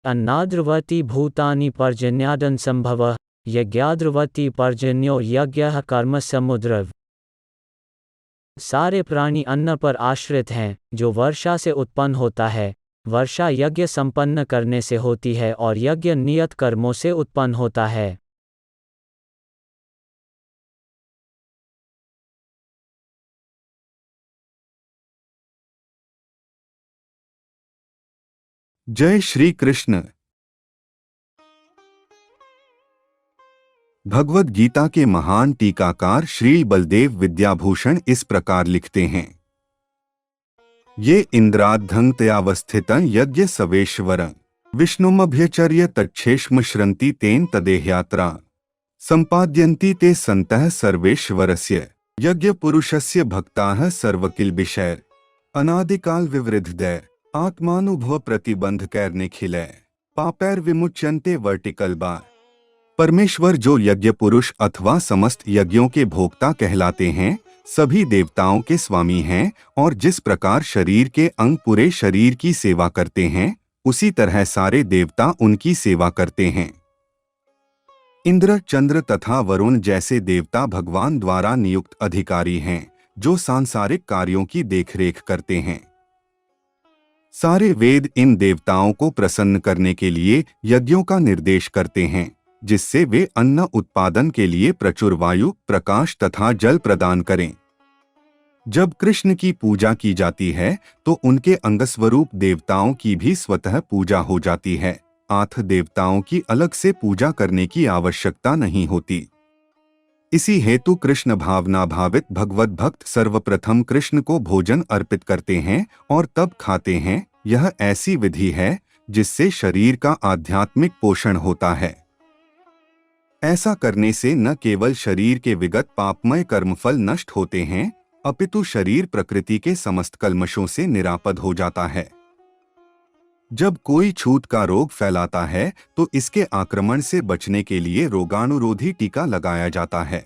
अन्नाद्रवति भूतानि पर्जन्यादन संभवः यज्ञाद्रवति पर्जन्यो यज्ञः कर्म समुद्रव। सारे प्राणी अन्न पर आश्रित हैं, जो वर्षा से उत्पन्न होता है। वर्षा यज्ञ संपन्न करने से होती है और यज्ञ नियत कर्मों से उत्पन्न होता है। जय श्री कृष्ण। भगवद गीता के महान टीकाकार श्री बलदेव विद्याभूषण इस प्रकार लिखते हैं। ये इंद्राद्धंतयावस्थितं यज्ञ सवेश्वरं विष्णुमभ्यचर्य तच्छेष्म श्रन्ति तेन तदेहयात्रा संपाद्यन्ति ते सन्तः सर्वेश्वरस्य यज्ञ पुरुषस्य भक्ताः सर्वकिल्बिषैर् अनादिकाल विवृद्धदैर् आत्मानुभव प्रतिबंध कैर्ने खिलय पापैर विमुच्यन्ते वर्टिकल बार। परमेश्वर जो यज्ञ पुरुष अथवा समस्त यज्ञों के भोक्ता कहलाते हैं, सभी देवताओं के स्वामी हैं और जिस प्रकार शरीर के अंग पूरे शरीर की सेवा करते हैं, उसी तरह सारे देवता उनकी सेवा करते हैं। इंद्र, चंद्र तथा वरुण जैसे देवता भगवान द्वारा नियुक्त अधिकारी हैं, जो सांसारिक कार्यों की देखरेख करते हैं। सारे वेद इन देवताओं को प्रसन्न करने के लिए यज्ञों का निर्देश करते हैं, जिससे वे अन्न उत्पादन के लिए प्रचुर वायु, प्रकाश तथा जल प्रदान करें। जब कृष्ण की पूजा की जाती है तो उनके अंगस्वरूप देवताओं की भी स्वतः पूजा हो जाती है। 8 देवताओं की अलग से पूजा करने की आवश्यकता नहीं होती। इसी हेतु कृष्ण भावना भावित भगवत भक्त सर्वप्रथम कृष्ण को भोजन अर्पित करते हैं और तब खाते हैं। यह ऐसी विधि है जिससे शरीर का आध्यात्मिक पोषण होता है। ऐसा करने से न केवल शरीर के विगत पापमय कर्मफल नष्ट होते हैं, अपितु शरीर प्रकृति के समस्त कल्मशों से निरापद हो जाता है। जब कोई छूत का रोग फैलाता है तो इसके आक्रमण से बचने के लिए रोगाणुरोधी टीका लगाया जाता है।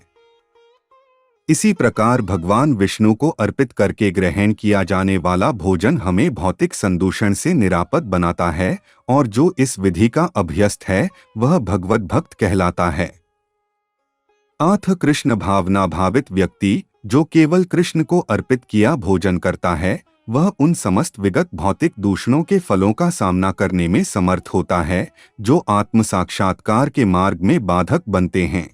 इसी प्रकार भगवान विष्णु को अर्पित करके ग्रहण किया जाने वाला भोजन हमें भौतिक संदूषण से निरापद बनाता है और जो इस विधि का अभ्यस्त है वह भगवत भक्त कहलाता है। 8 कृष्ण भावना भावित व्यक्ति जो केवल कृष्ण को अर्पित किया भोजन करता है, वह उन समस्त विगत भौतिक दूषणों के फलों का सामना करने में समर्थ होता है जो आत्म साक्षात्कार के मार्ग में बाधक बनते हैं।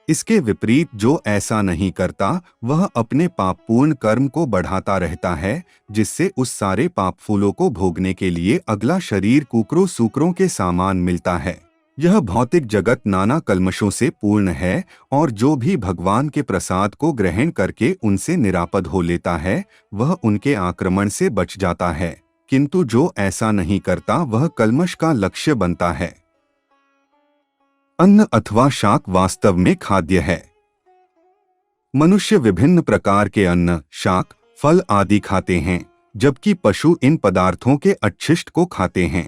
इसके विपरीत जो ऐसा नहीं करता वह अपने पापपूर्ण कर्म को बढ़ाता रहता है, जिससे उस सारे पाप फूलों को भोगने के लिए अगला शरीर कुकरों सूकरों के सामान मिलता है। यह भौतिक जगत नाना कल्मशों से पूर्ण है और जो भी भगवान के प्रसाद को ग्रहण करके उनसे निरापद हो लेता है वह उनके आक्रमण से बच जाता है, किंतु जो ऐसा नहीं करता वह कल्मश का लक्ष्य बनता है। अन्न अथवा शाक वास्तव में खाद्य है। मनुष्य विभिन्न प्रकार के अन्न, शाक, फल आदि खाते हैं, जबकि पशु इन पदार्थों के अच्छिष्ट को खाते हैं।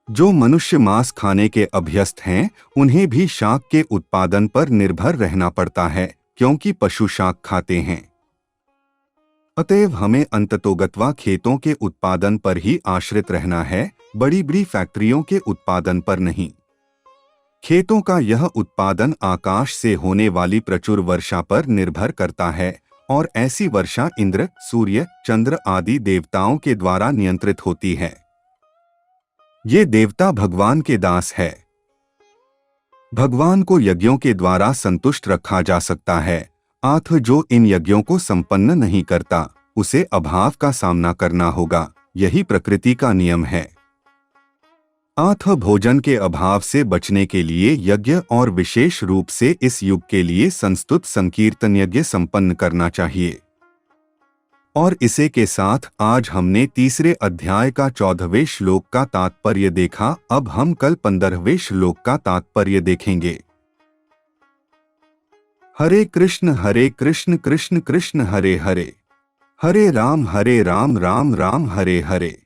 जो मनुष्य मांस खाने के अभ्यस्त हैं, उन्हें भी शाक के उत्पादन पर निर्भर रहना पड़ता है, क्योंकि पशु शाक खाते हैं। अतएव हमें अंततोगत्वा खेतों के उत्पादन पर ही आश्रित रहना है, बड़ी बड़ी फैक्ट्रियों के उत्पादन पर नहीं। खेतों का यह उत्पादन आकाश से होने वाली प्रचुर वर्षा पर निर्भर करता है और ऐसी वर्षा इंद्र, सूर्य, चंद्र आदि देवताओं के द्वारा नियंत्रित होती है। ये देवता भगवान के दास है। भगवान को यज्ञों के द्वारा संतुष्ट रखा जा सकता है, अतः जो इन यज्ञों को संपन्न नहीं करता उसे अभाव का सामना करना होगा। यही प्रकृति का नियम है। अतः भोजन के अभाव से बचने के लिए यज्ञ और विशेष रूप से इस युग के लिए संस्तुत संकीर्तन यज्ञ संपन्न करना चाहिए। और इसे के साथ आज हमने तीसरे अध्याय का 14वें श्लोक का तात्पर्य देखा। अब हम कल 15वें श्लोक का तात्पर्य देखेंगे। हरे कृष्ण कृष्ण कृष्ण हरे हरे, हरे राम राम राम हरे हरे।